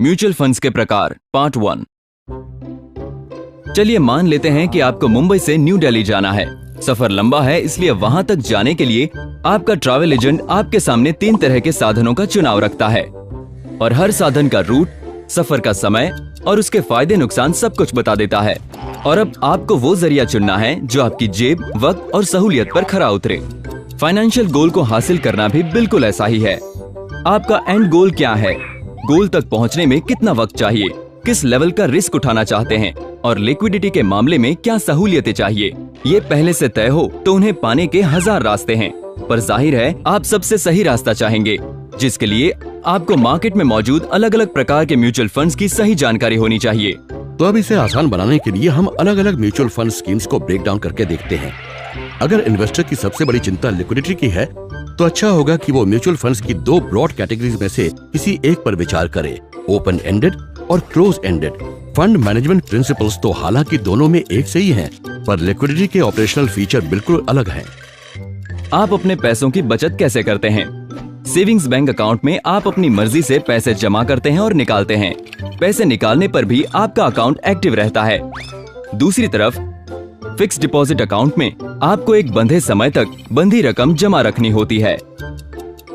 Mutual funds के प्रकार part 1। चलिए मान लेते हैं कि आपको मुंबई से न्यू दिल्ली जाना है। सफर लंबा है, इसलिए वहां तक जाने के लिए आपका ट्रैवल एजेंट आपके सामने 3 तरह के साधनों का चुनाव रखता है और हर साधन का रूट, सफर का समय और उसके फायदे नुकसान सब कुछ बता देता है। और अब आपको वो जरिया चुनना है जो आपकी जेब, वक्त और सहूलियत पर खरा उतरे। फाइनेंशियल गोल को हासिल करना भी बिल्कुल ऐसा ही है। आपका एंड गोल क्या है? गोल तक पहुंचने में कितना वक्त चाहिए, किस लेवल का रिस्क उठाना चाहते हैं और लिक्विडिटी के मामले में क्या सहूलियतें चाहिए, ये पहले से तय हो तो उन्हें पाने के 1000 रास्ते हैं। पर जाहिर है आप सबसे सही रास्ता चाहेंगे, जिसके लिए आपको मार्केट में मौजूद अलग अलग प्रकार के म्यूचुअल फंड्स की सही जानकारी होनी चाहिए। तो अब इसे आसान बनाने के लिए हम अलग अलग म्यूचुअल फंड स्कीम्स को ब्रेक डाउन करके देखते हैं। अगर इन्वेस्टर की सबसे बड़ी चिंता लिक्विडिटी की है, तो अच्छा होगा कि वो म्यूचुअल फंड्स की 2 ब्रॉड कैटेगरीज में से किसी एक पर विचार करे, ओपन एंडेड और close ended. Fund management principles तो हालांकि दोनों में एक से ही हैं, पर लिक्विडिटी के ऑपरेशनल फीचर बिल्कुल अलग हैं। आप अपने पैसों की बचत कैसे करते हैं? सेविंग्स बैंक अकाउंट में आप अपनी मर्जी से पैसे जमा करते हैं और निकालते हैं। पैसे निकालने पर भी आपका अकाउंट एक्टिव रहता है। दूसरी तरफ फिक्स डिपॉजिट अकाउंट में आपको एक बंधे समय तक बंधी रकम जमा रखनी होती है।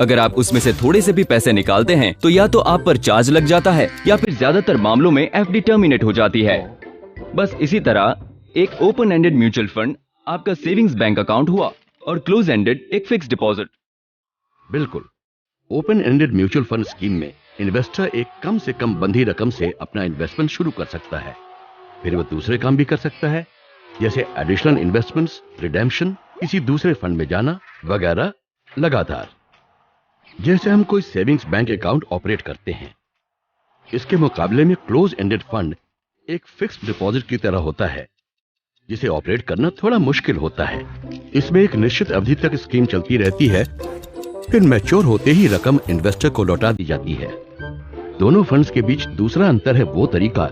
अगर आप उसमें से थोड़े से भी पैसे निकालते हैं तो या तो आप पर चार्ज लग जाता है या फिर ज्यादातर मामलों में एफडी टर्मिनेट हो जाती है। बस इसी तरह एक ओपन एंडेड म्यूचुअल फंड आपका सेविंग्स बैंक अकाउंट हुआ और क्लोज एंडेड एक फिक्स डिपॉजिट। बिल्कुल, open ended mutual fund scheme में इन्वेस्टर एक कम से कम बंधी रकम से अपना इन्वेस्टमेंट शुरू कर सकता है। फिर वो दूसरे काम भी कर सकता है, जैसे एडिशनल इन्वेस्टमेंट्स, रिडेम्पशन, किसी दूसरे फंड में जाना वगैरह, लगातार। जैसे हम कोई सेविंग्स बैंक अकाउंट ऑपरेट करते हैं। इसके मुकाबले में क्लोज एंडेड फंड एक फिक्स्ड डिपॉजिट की तरह होता है, जिसे ऑपरेट करना थोड़ा मुश्किल होता है। इसमें एक निश्चित अवधि तक स्कीम चलती रहती है, फिर मैच्योर होते ही रकम इन्वेस्टर को लौटा दी जाती है। दोनों फंड्स के बीच दूसरा अंतर है वो तरीका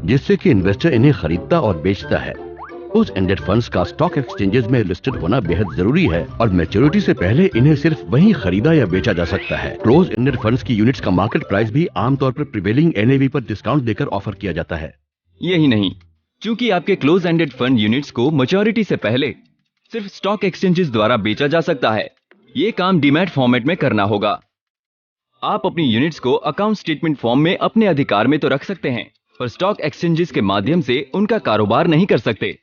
जिससे कि इन्वेस्टर इन्हें खरीदता और बेचता है। क्लोज एंडेड फंड्स का स्टॉक एक्सचेंजेस में लिस्टेड होना बेहद जरूरी है और मैच्योरिटी से पहले इन्हें सिर्फ वहीं खरीदा या बेचा जा सकता है। क्लोज एंडेड फंड्स की यूनिट्स का मार्केट प्राइस भी आमतौर पर प्रिवेलिंग एनएवी पर डिस्काउंट देकर ऑफर किया जाता है। यही नहीं, क्योंकि आपके क्लोज एंडेड फंड यूनिट्स को मैच्योरिटी से पहले सिर्फ स्टॉक एक्सचेंजेस द्वारा बेचा जा सकता है। ये काम डीमैट फॉर्मेट में करना होगा। आप अपनी यूनिट्स को अकाउंट स्टेटमेंट फॉर्म में अपने अधिकार में तो रख सकते हैं, पर स्टॉक एक्सचेंजेस के माध्यम से उनका कारोबार नहीं कर सकते।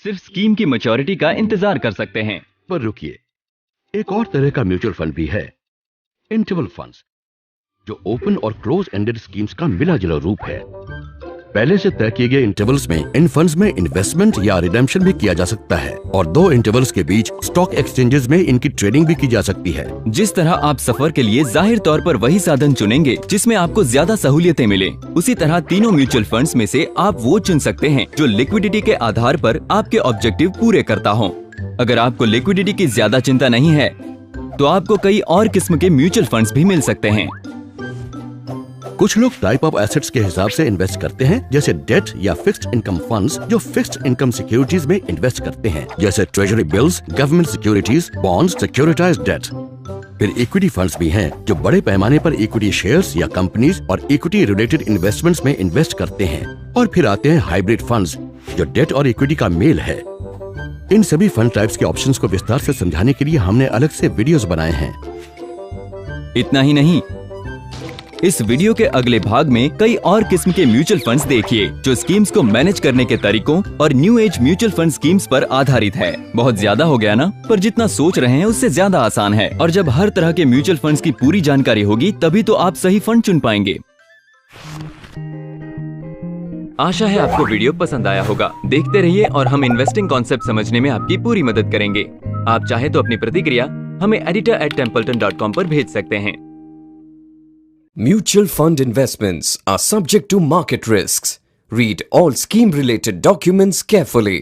सिर्फ स्कीम की मैच्योरिटी का इंतजार कर सकते हैं। पर रुकिए, एक और तरह का म्यूचुअल फंड भी है, इंटरवल फंड्स, जो ओपन और क्लोज एंडेड स्कीम्स का मिला जुला रूप है। पहले से तय किए गए इंटरवल्स में इन फंड्स में इन्वेस्टमेंट या रिडेम्पशन भी किया जा सकता है और 2 इंटरवल्स के बीच स्टॉक एक्सचेंजेस में इनकी ट्रेडिंग भी की जा सकती है। जिस तरह आप सफर के लिए जाहिर तौर पर वही साधन चुनेंगे जिसमें आपको ज्यादा सहूलियतें मिले, उसी तरह तीनों म्यूचुअल फंड्स में से आप वो चुन सकते हैं जो लिक्विडिटी के आधार पर आपके ऑब्जेक्टिव पूरे करता हो। अगर आपको लिक्विडिटी की ज्यादा चिंता नहीं है तो आपको कई और किस्म के म्यूचुअल फंड्स भी मिल सकते हैं। कुछ लोग टाइप ऑफ एसेट्स के हिसाब से इन्वेस्ट करते हैं, जैसे डेट या फिक्स्ड इनकम फंड्स जो फिक्स्ड इनकम सिक्योरिटीज में इन्वेस्ट करते हैं, जैसे treasury bills, government securities, bonds, securitized debt. फिर इक्विटी फंड्स भी हैं जो बड़े पैमाने पर इक्विटी शेयर्स या कंपनीज और इक्विटी रिलेटेड इन्वेस्टमेंट्स में इन्वेस्ट करते हैं। और फिर आते हैं हाइब्रिड फंड्स जो डेट और इक्विटी का मेल है। इन सभी फंड टाइप्स के ऑप्शंस को विस्तार से समझाने के लिए हमने अलग से वीडियोस बनाए हैं। इतना ही नहीं, इस वीडियो के अगले भाग में कई और किस्म के म्यूचुअल फंड्स देखिए जो स्कीम्स को मैनेज करने के तरीकों और new age mutual fund schemes पर आधारित है। बहुत ज्यादा हो गया ना? पर जितना सोच रहे हैं उससे ज्यादा आसान है। और जब हर तरह के म्यूचुअल फंड्स की पूरी जानकारी होगी तभी तो आप सही फंड चुन पाएंगे। आशा है आपको वीडियो पसंद आया होगा। देखते रहिए और हम इन्वेस्टिंग कॉन्सेप्ट समझने में आपकी पूरी मदद करेंगे। आप चाहे तो अपनी प्रतिक्रिया हमें editor@templeton.com पर भेज सकते हैं। Mutual fund investments are subject to market risks. Read all scheme-related documents carefully.